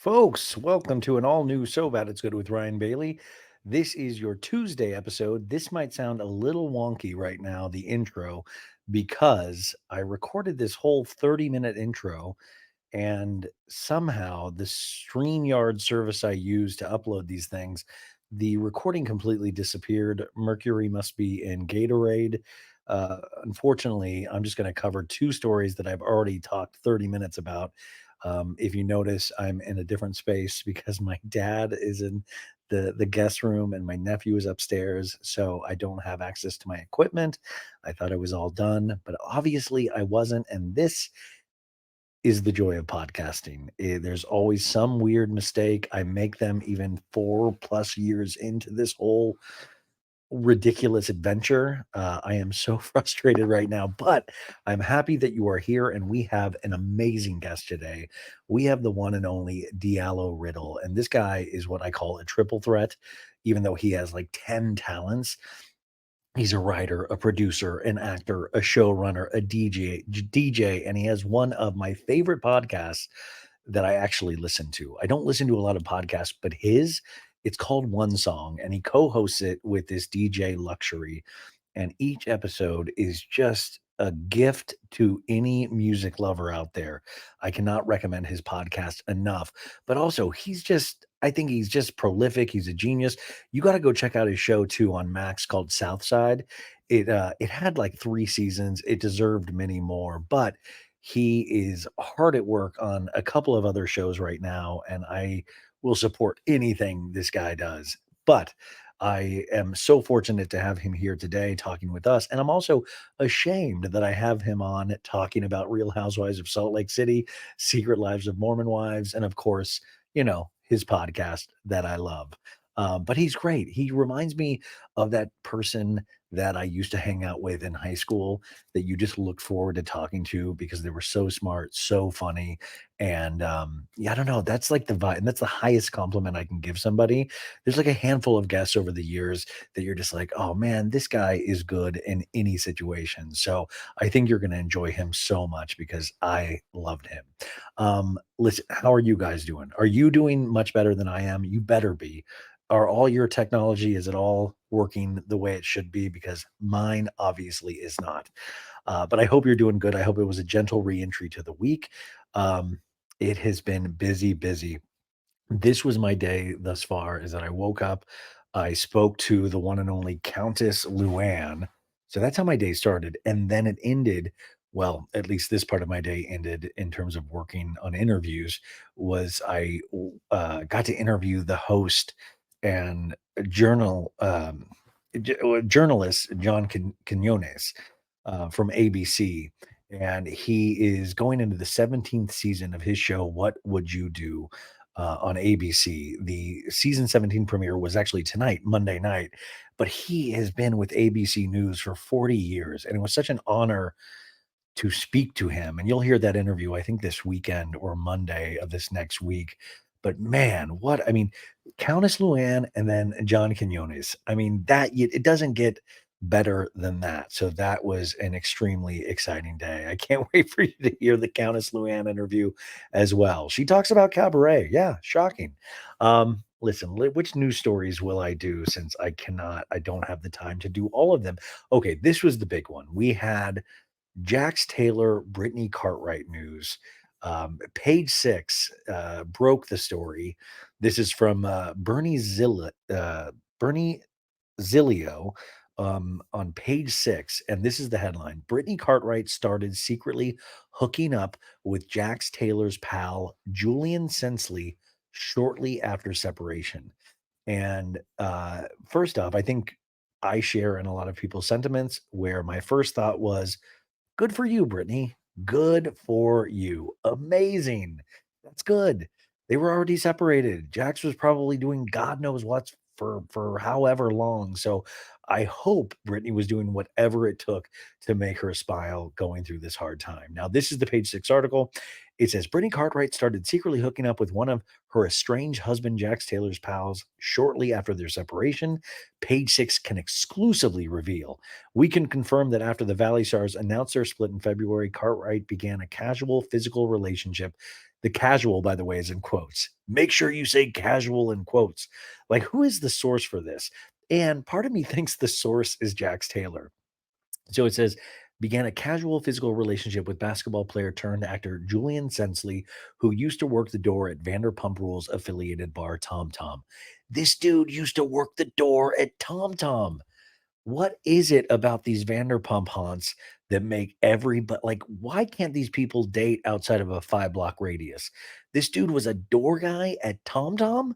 Folks, welcome to an all new So Bad It's Good with Ryan Bailey. This is your Tuesday episode. This might sound a little wonky right now, the intro, because I recorded this whole 30-minute intro, and somehow the StreamYard service I use to upload these things, the recording completely disappeared. Mercury must be in Gatorade. Unfortunately, I'm just going to cover two stories that I've already talked 30 minutes about. If you notice, I'm in a different space because my dad is in the guest room and my nephew is upstairs, so I don't have access to my equipment. I thought I was all done, but obviously I wasn't, and this is the joy of podcasting. There's always some weird mistake. I make them even 4 plus years into this whole ridiculous adventure. I am so frustrated right now, but I'm happy that you are here and we have an amazing guest today. We have the one and only Diallo Riddle, and this guy is what I call a triple threat, even though he has like 10 talents. He's a writer, a producer, an actor, a showrunner, a DJ, and he has one of my favorite podcasts that I actually listen to. I don't listen to a lot of podcasts, but it's called One Song, and he co-hosts it with this DJ Luxury, and each episode is just a gift to any music lover out there. I cannot recommend his podcast enough. But also, I think he's just prolific. He's a genius. You got to go check out his show too on Max called Southside. It had like 3 seasons. It deserved many more, but he is hard at work on a couple of other shows right now, and I will support anything this guy does. But I am so fortunate to have him here today talking with us. And I'm also ashamed that I have him on talking about Real Housewives of Salt Lake City, Secret Lives of Mormon Wives, and of course, his podcast that I love. But he's great. He reminds me of that person that I used to hang out with in high school that you just looked forward to talking to because they were so smart, so funny. And yeah, I don't know. That's like the vibe. And that's the highest compliment I can give somebody. There's like a handful of guests over the years that you're just like, oh man, this guy is good in any situation. So I think you're going to enjoy him so much because I loved him. Listen, how are you guys doing? Are you doing much better than I am? You better be. Are all your technology, is it all working the way it should be? Because mine obviously is not. But I hope you're doing good. I hope it was a gentle reentry to the week. Um, it has been busy, busy. This was my day thus far, is that I woke up, I spoke to the one and only Countess Luann. So that's how my day started. And then it ended, well, at least this part of my day ended in terms of working on interviews, was got to interview the host and journalist John Quinones from ABC. And he is going into the 17th season of his show, What Would You Do? On ABC. The season 17 premiere was actually tonight, Monday night, but he has been with ABC News for 40 years. And it was such an honor to speak to him. And you'll hear that interview, I think, this weekend or Monday of this next week. But man, I mean, Countess Luann and then John Quinones. I mean, it doesn't get better than that. So that was an extremely exciting day. I can't wait for you to hear the Countess Luann interview as well. She talks about cabaret. Yeah, shocking. Listen, which news stories will I do since I don't have the time to do all of them. Okay, this was the big one. We had Jax Taylor, Brittany Cartwright news. Page Six broke the story. This is from Bernie Zilio on Page Six, and this is the headline: Brittany Cartwright started secretly hooking up with Jax Taylor's pal Julian Sensley shortly after separation. And first off, I think I share in a lot of people's sentiments where my first thought was, good for you, Brittany. Good for you. Amazing. That's good. They were already separated. Jax was probably doing God knows what for however long. So I hope Brittany was doing whatever it took to make her smile going through this hard time. Now, this is the Page Six article. It says Brittany Cartwright started secretly hooking up with one of her estranged husband, Jax Taylor's pals, shortly after their separation. Page Six can exclusively reveal. We can confirm that after the Valley Stars announced their split in February, Cartwright began a casual physical relationship The casual, by the way, is in quotes. Make sure you say casual in quotes. Like, who is the source for this? And part of me thinks the source is Jax Taylor. So it says, began a casual physical relationship with basketball player turned actor Julian Sensley, who used to work the door at Vanderpump Rules affiliated bar TomTom. This dude used to work the door at TomTom. What is it about these Vanderpump haunts that make everybody like, why can't these people date outside of a 5 block radius? This dude was a door guy at TomTom?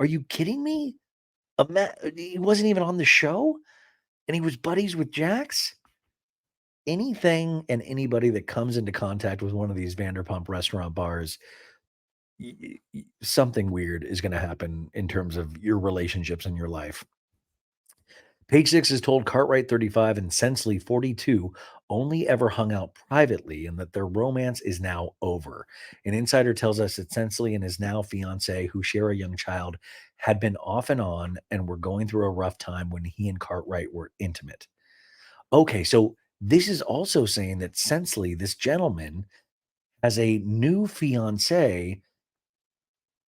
Are you kidding me? He wasn't even on the show and he was buddies with Jax? Anything and anybody that comes into contact with one of these Vanderpump restaurant bars, something weird is going to happen in terms of your relationships in your life. Page Six is told Cartwright 35 and Sensley 42 only ever hung out privately and that their romance is now over. An insider tells us that Sensley and his now fiance, who share a young child, had been off and on and were going through a rough time when he and Cartwright were intimate. Okay, so this is also saying that Sensley, this gentleman, has a new fiance,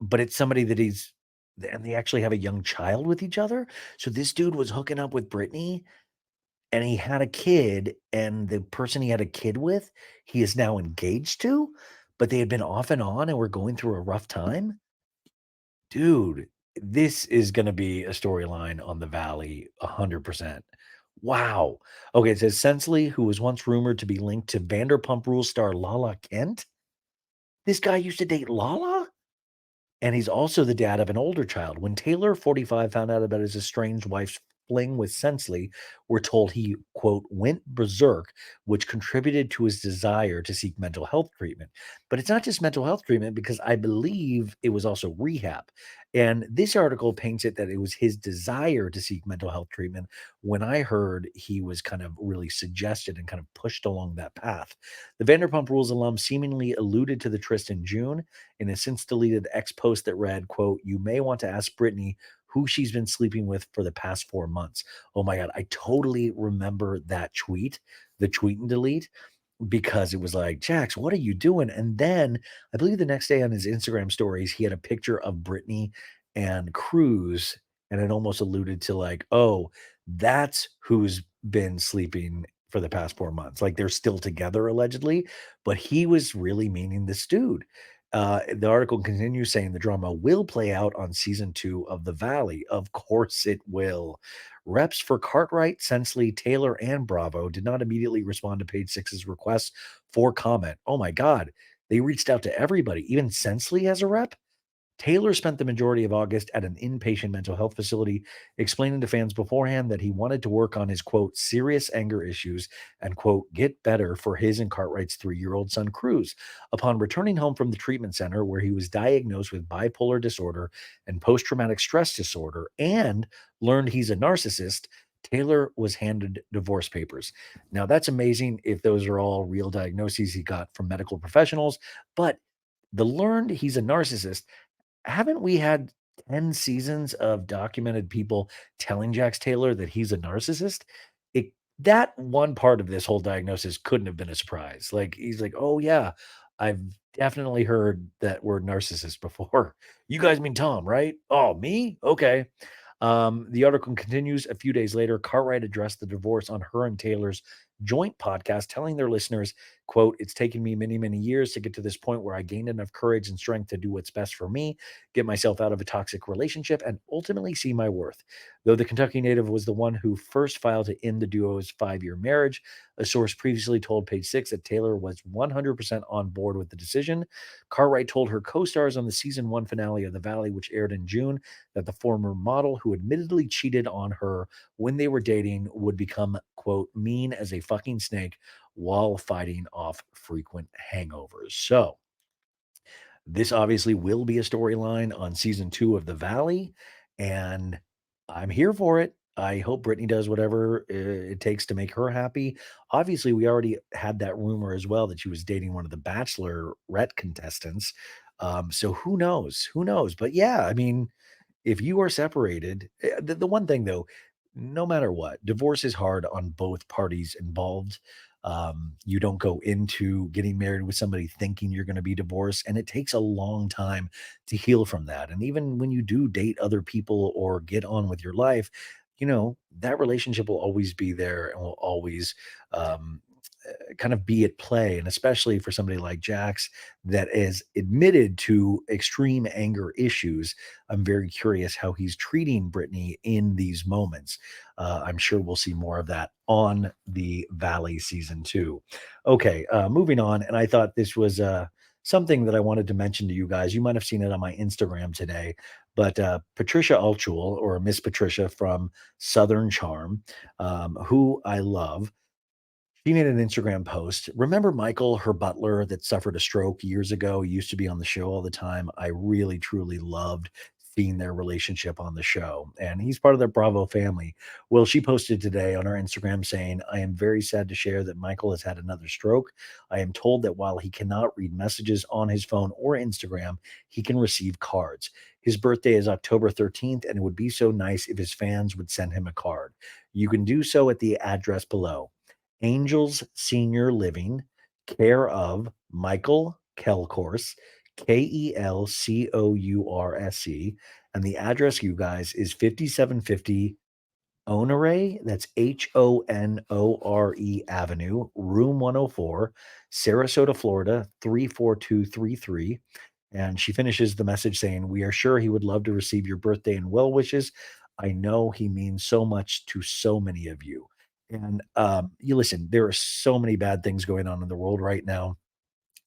but it's somebody that and they actually have a young child with each other. So this dude was hooking up with Brittany and he had a kid, and the person he had a kid with, he is now engaged to, but they had been off and on and were going through a rough time. Dude, this is gonna be a storyline on the Valley 100%. Wow. Okay, it says Sensley, who was once rumored to be linked to Vanderpump Rules star Lala Kent. This guy used to date Lala? And he's also the dad of an older child. When Taylor, 45, found out about his estranged wife's fling with Sensley, we're told he, quote, went berserk, which contributed to his desire to seek mental health treatment. But it's not just mental health treatment because I believe it was also rehab. And this article paints it that it was his desire to seek mental health treatment when I heard he was kind of really suggested and kind of pushed along that path. The Vanderpump Rules alum seemingly alluded to the tryst in June in a since deleted X post that read, quote, you may want to ask Brittany who she's been sleeping with for the past 4 months. Oh my God. I totally remember that tweet, the tweet and delete, because it was like, Jax, what are you doing? And then I believe the next day on his Instagram stories, he had a picture of Brittany and Cruz, and it almost alluded to like, oh, that's who's been sleeping for the past 4 months. Like they're still together allegedly, but he was really meaning this dude. The article continues saying the drama will play out on season 2 of The Valley. Of course it will. Reps for Cartwright, Sensley, Taylor, and Bravo did not immediately respond to Page Six's request for comment. Oh my God. They reached out to everybody. Even Sensley has a rep. Taylor spent the majority of August at an inpatient mental health facility, explaining to fans beforehand that he wanted to work on his quote, serious anger issues and quote, get better for his and Cartwright's 3-year-old son, Cruz. Upon returning home from the treatment center, where he was diagnosed with bipolar disorder and post traumatic stress disorder and learned he's a narcissist, Taylor was handed divorce papers. Now, that's amazing if those are all real diagnoses he got from medical professionals, but the learned he's a narcissist, haven't we had 10 seasons of documented people telling Jax Taylor that he's a narcissist? It that one part of this whole diagnosis couldn't have been a surprise. Like he's like, "Oh yeah, I've definitely heard that word narcissist before. You guys mean Tom, right? Oh, me? Okay." The article continues. A few days later, Cartwright addressed the divorce on her and Taylor's joint podcast, telling their listeners, quote, it's taken me many, many years to get to this point where I gained enough courage and strength to do what's best for me, get myself out of a toxic relationship, and ultimately see my worth. Though the Kentucky native was the one who first filed to end the duo's 5-year marriage, a source previously told Page Six that Taylor was 100% on board with the decision. Cartwright told her co-stars on the season 1 finale of The Valley, which aired in June, that the former model who admittedly cheated on her when they were dating would become, quote, mean as a fucking snake while fighting off frequent hangovers. So, this obviously will be a storyline on season 2 of The Valley, and I'm here for it. I hope Brittany does whatever it takes to make her happy. Obviously, we already had that rumor as well that she was dating one of the Bachelorette contestants. So who knows? Who knows? But yeah, I mean, if you are separated, the one thing though, no matter what, divorce is hard on both parties involved. You don't go into getting married with somebody thinking you're going to be divorced, and it takes a long time to heal from that. And even when you do date other people or get on with your life, that relationship will always be there and will always um, kind of be at play. And especially for somebody like Jax that is admitted to extreme anger issues, I'm very curious how he's treating Brittany in these moments. I'm sure we'll see more of that on the Valley season two. Okay, moving on. And I thought this was something that I wanted to mention to you guys. You might have seen it on my Instagram today, but Patricia Ulchul, or Miss Patricia from Southern Charm, who I love, she made an Instagram post. Remember Michael, her butler that suffered a stroke years ago? He used to be on the show all the time. I really, truly loved seeing their relationship on the show. And he's part of the Bravo family. Well, she posted today on her Instagram saying, I am very sad to share that Michael has had another stroke. I am told that while he cannot read messages on his phone or Instagram, he can receive cards. His birthday is October 13th, and it would be so nice if his fans would send him a card. You can do so at the address below. Angels Senior Living, care of Michael Kelcourse, Kelcourse. And the address, you guys, is 5750 Honore. That's Honore Avenue, room 104, Sarasota, Florida, 34233. And she finishes the message saying, we are sure he would love to receive your birthday and well wishes. I know he means so much to so many of you. And you listen, there are so many bad things going on in the world right now.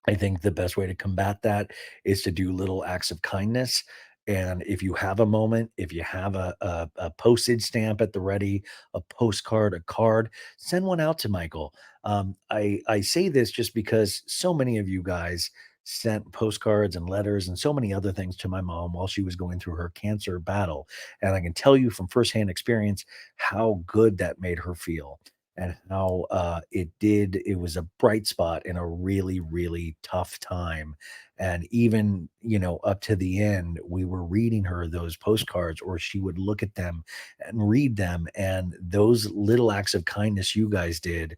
I think the best way to combat that is to do little acts of kindness. And if you have a moment, if you have a postage stamp at the ready, a postcard, a card, send one out to Michael. I say this just because so many of you guys sent postcards and letters and so many other things to my mom while she was going through her cancer battle. And I can tell you from firsthand experience how good that made her feel and how it was a bright spot in a really, really tough time. And even, up to the end, we were reading her those postcards, or she would look at them and read them. And those little acts of kindness you guys did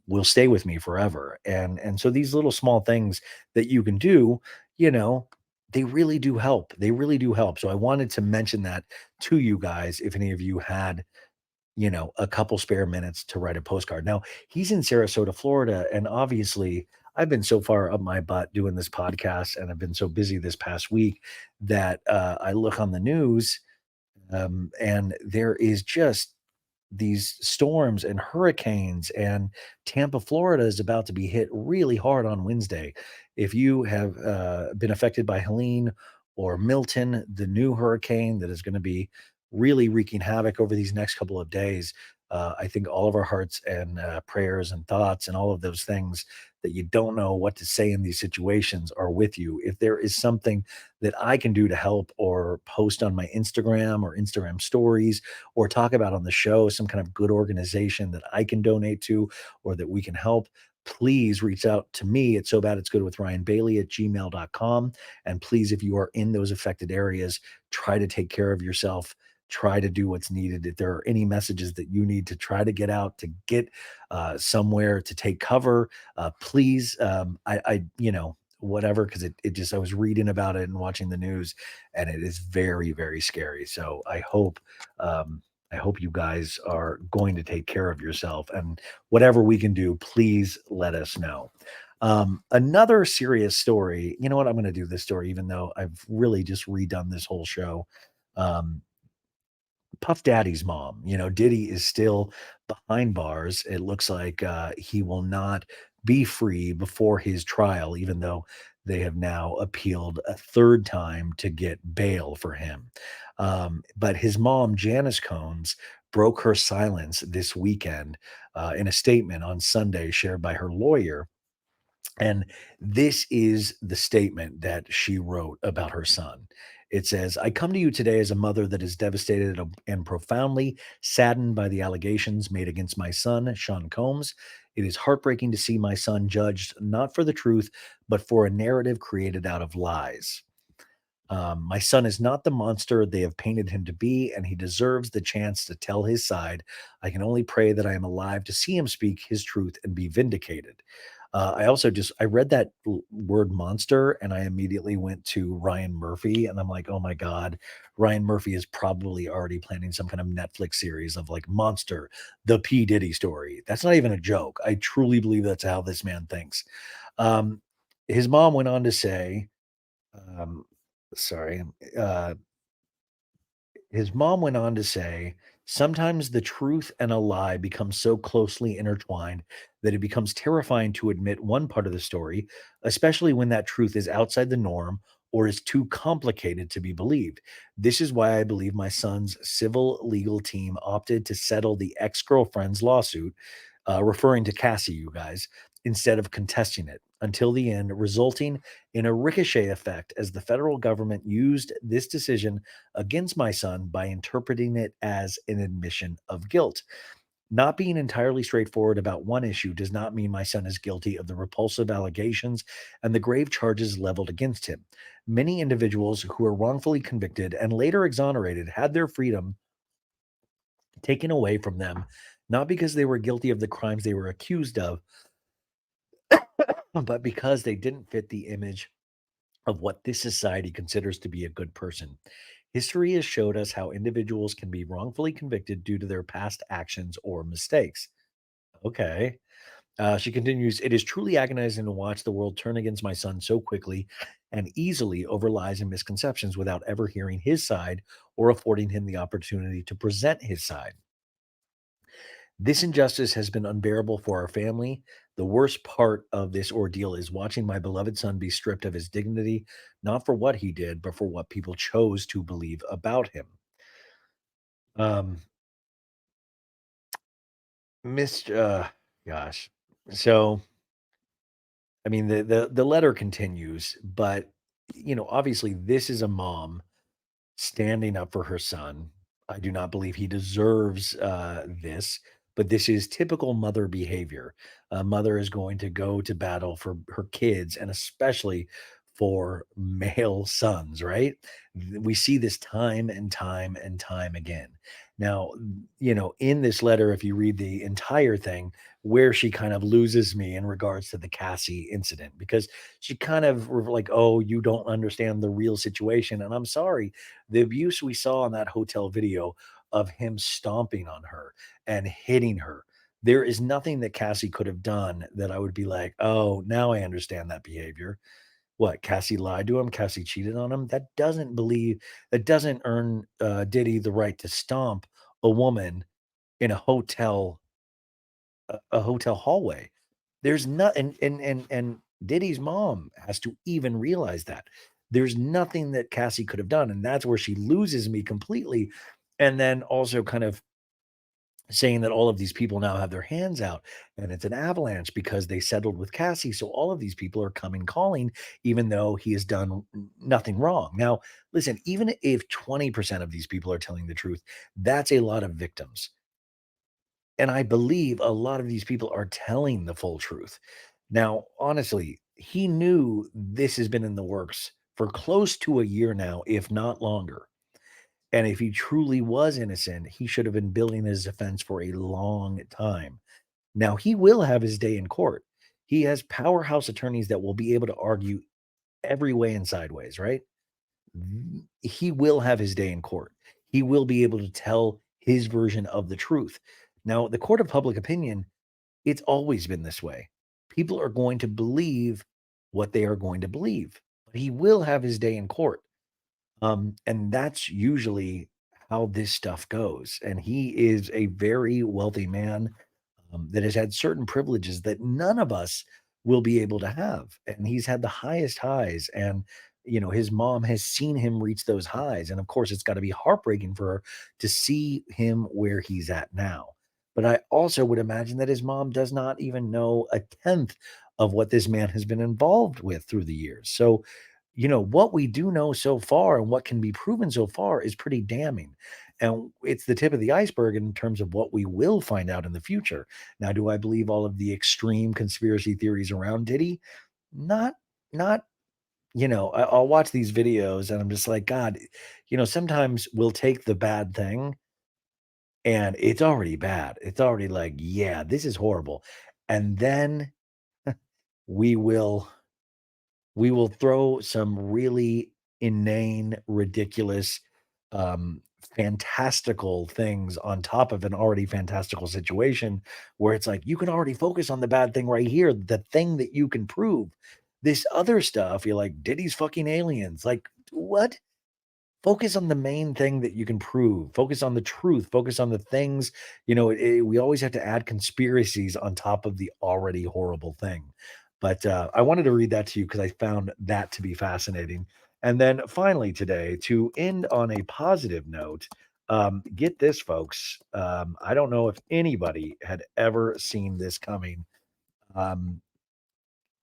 will stay with me forever. And so these little small things that you can do, you know, they really do help. They really do help. So I wanted to mention that to you guys if any of you had a couple spare minutes to write a postcard. Now, he's in Sarasota, Florida, and obviously, I've been so far up my butt doing this podcast, and I've been so busy this past week that I look on the news, and there is just these storms and hurricanes, and Tampa, Florida is about to be hit really hard on Wednesday. If you have been affected by Helene or Milton, the new hurricane that is going to be really wreaking havoc over these next couple of days, I think all of our hearts and prayers and thoughts and all of those things that you don't know what to say in these situations are with you. If there is something that I can do to help or post on my Instagram or Instagram stories or talk about on the show, some kind of good organization that I can donate to or that we can help, please reach out to me at so bad it's good with Ryan Bailey at gmail.com. And please, if you are in those affected areas, try to take care of yourself. Try to do what's needed. If there are any messages that you need to try to get out to get somewhere to take cover, please, whatever, because it just, I was reading about it and watching the news, and it is very, very scary. So I hope you guys are going to take care of yourself, and whatever we can do, please let us know. Another serious story. You know what? I'm going to do this story, even though I've really just redone this whole show. Um, Puff Daddy's mom, Diddy is still behind bars. It looks like he will not be free before his trial, even though they have now appealed a third time to get bail for him. But his mom, Janice Combs, broke her silence this weekend in a statement on Sunday shared by her lawyer, and this is the statement that she wrote about her son. It says, I come to you today as a mother that is devastated and profoundly saddened by the allegations made against my son, Sean Combs. It is heartbreaking to see my son judged not for the truth, but for a narrative created out of lies. My son is not the monster they have painted him to be, and he deserves the chance to tell his side. I can only pray that I am alive to see him speak his truth and be vindicated. I also just I read that word monster and I immediately went to Ryan Murphy and I'm like, oh my God, Ryan Murphy is probably already planning some kind of Netflix series of like Monster, the P. Diddy story. That's not even a joke. I truly believe that's how this man thinks. Um, his mom went on to say, um, sorry, uh, his mom went on to say, sometimes the truth and a lie become so closely intertwined that it becomes terrifying to admit one part of the story, especially when that truth is outside the norm or is too complicated to be believed. This is why I believe my son's civil legal team opted to settle the ex girlfriend's lawsuit, referring to Cassie, you guys, instead of contesting it until the end, resulting in a ricochet effect as the federal government used this decision against my son by interpreting it as an admission of guilt. Not being entirely straightforward about one issue does not mean my son is guilty of the repulsive allegations and the grave charges leveled against him. Many individuals who were wrongfully convicted and later exonerated had their freedom taken away from them, not because they were guilty of the crimes they were accused of, but because they didn't fit the image of what this society considers to be a good person. History has showed us how individuals can be wrongfully convicted due to their past actions or mistakes. Okay. She continues, it is truly agonizing to watch the world turn against my son so quickly and easily over lies and misconceptions without ever hearing his side or affording him the opportunity to present his side. This injustice has been unbearable for our family. The worst part of this ordeal is watching my beloved son be stripped of his dignity, not for what he did, but for what people chose to believe about him. Um, Mr. Gosh. So, I mean, the letter continues, but obviously, this is a mom standing up for her son. I do not believe he deserves this, but this is typical mother behavior. A mother is going to go to battle for her kids and especially for male sons, right? We see this time and time and time again. Now, in this letter, if you read the entire thing, where she kind of loses me in regards to the Cassie incident, because she kind of were like, oh, you don't understand the real situation. And I'm sorry, the abuse we saw in that hotel video of him stomping on her and hitting her. There is nothing that Cassie could have done that I would be like, oh, now I understand that behavior. What, Cassie lied to him? Cassie cheated on him? That doesn't earn Diddy the right to stomp a woman in a hotel hallway. There's not and Diddy's mom has to even realize that. There's nothing that Cassie could have done, and that's where she loses me completely. And then also kind of saying that all of these people now have their hands out and it's an avalanche because they settled with Cassie. So all of these people are coming calling, even though he has done nothing wrong. Now, listen, even if 20% of these people are telling the truth, that's a lot of victims. And I believe a lot of these people are telling the full truth. Now, honestly, he knew this has been in the works for close to a year now, if not longer. And if he truly was innocent, he should have been building his defense for a long time. Now, he will have his day in court. He has powerhouse attorneys that will be able to argue every way and sideways, right? He will have his day in court. He will be able to tell his version of the truth. Now, the court of public opinion, it's always been this way. People are going to believe what they are going to believe. But he will have his day in court. And that's usually how this stuff goes. And he is a very wealthy man that has had certain privileges that none of us will be able to have. And he's had the highest highs. And, his mom has seen him reach those highs. And of course, it's got to be heartbreaking for her to see him where he's at now. But I also would imagine that his mom does not even know a tenth of what this man has been involved with through the years. So, what we do know so far and what can be proven so far is pretty damning. And it's the tip of the iceberg in terms of what we will find out in the future. Now, do I believe all of the extreme conspiracy theories around Diddy? Not not I'll watch these videos and I'm just like, God, sometimes we'll take the bad thing and it's already bad. It's already like, yeah, this is horrible. And then we will we will throw some really inane, ridiculous, fantastical things on top of an already fantastical situation where it's like you can already focus on the bad thing right here, the thing that you can prove. This other stuff, you're like, Diddy's fucking aliens. Like, what? Focus on the main thing that you can prove. Focus on the truth. Focus on the things, we always have to add conspiracies on top of the already horrible thing. But I wanted to read that to you because I found that to be fascinating. And then finally, today, to end on a positive note, get this, folks. I don't know if anybody had ever seen this coming. Um,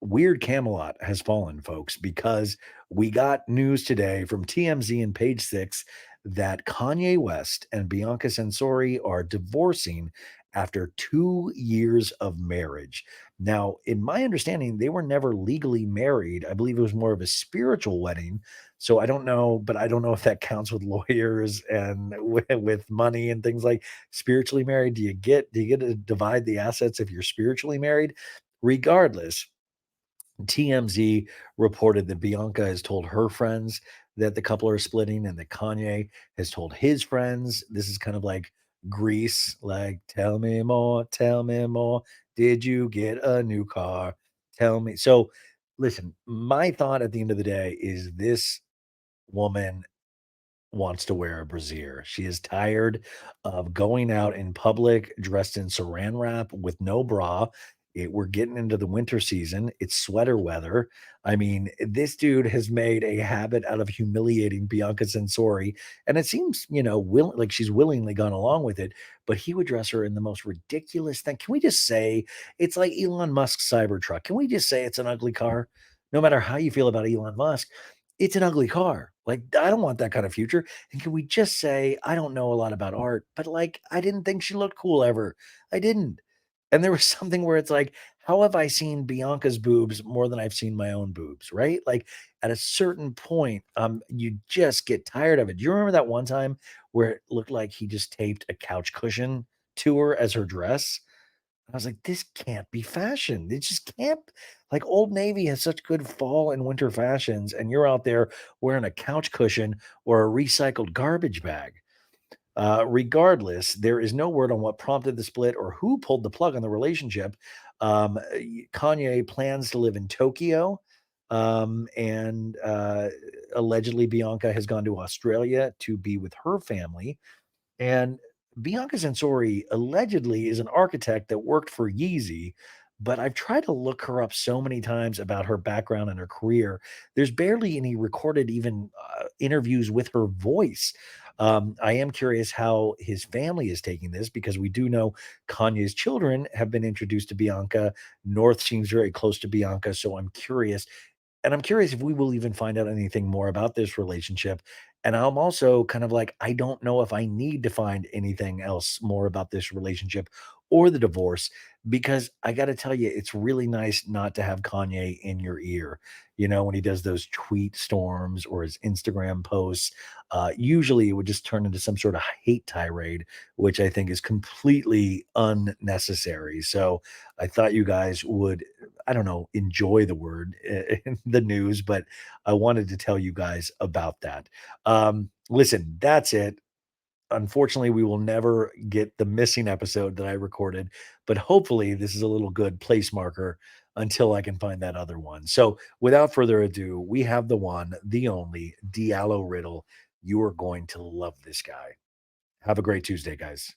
Weird Camelot has fallen, folks, because we got news today from TMZ and Page Six that Kanye West and Bianca Censori are divorcing after 2 years of marriage. Now, in my understanding, they were never legally married. I believe it was more of a spiritual wedding. So I don't know, but I don't know if that counts with lawyers and with money and things like spiritually married. Do you get to divide the assets if you're spiritually married? Regardless, TMZ reported that Bianca has told her friends that the couple are splitting and that Kanye has told his friends. This is kind of like Grease, like, tell me more, tell me more. Did you get a new car? Tell me. So, listen, my thought at the end of the day is this woman wants to wear a brassiere. She is tired of going out in public dressed in saran wrap with no bra. We're getting into the winter season. It's sweater weather. I mean, this dude has made a habit out of humiliating Bianca Censori, and it seems, like she's willingly gone along with it. But he would dress her in the most ridiculous thing. Can we just say it's like Elon Musk's Cybertruck? Can we just say it's an ugly car? No matter how you feel about Elon Musk, it's an ugly car. Like, I don't want that kind of future. And can we just say, I don't know a lot about art, but like, I didn't think she looked cool ever. I didn't. And there was something where it's like, how have I seen Bianca's boobs more than I've seen my own boobs, right? Like at a certain point, you just get tired of it. Do you remember that one time where it looked like he just taped a couch cushion to her as her dress? I was like, "This can't be fashion. It just can't." Like, Old Navy has such good fall and winter fashions, and you're out there wearing a couch cushion or a recycled garbage bag. Regardless, there is no word on what prompted the split or who pulled the plug on the relationship. Kanye plans to live in Tokyo, and allegedly Bianca has gone to Australia to be with her family. And Bianca Censori allegedly is an architect that worked for Yeezy, but I've tried to look her up so many times about her background and her career. There's barely any recorded even interviews with her voice. I am curious how his family is taking this because we do know Kanye's children have been introduced to Bianca. North seems very close to Bianca, so I'm curious if we will even find out anything more about this relationship. And I'm also kind of like, I don't know if I need to find anything else more about this relationship or the divorce because I got to tell you, it's really nice not to have Kanye in your ear. When he does those tweet storms or his Instagram posts, usually it would just turn into some sort of hate tirade, which I think is completely unnecessary. So I thought you guys would, I don't know, enjoy the word in the news, but I wanted to tell you guys about that. Listen, that's it. Unfortunately, we will never get the missing episode that I recorded, but hopefully, this is a little good place marker until I can find that other one. So, without further ado, we have the one, the only Diallo Riddle. You are going to love this guy. Have a great Tuesday, guys.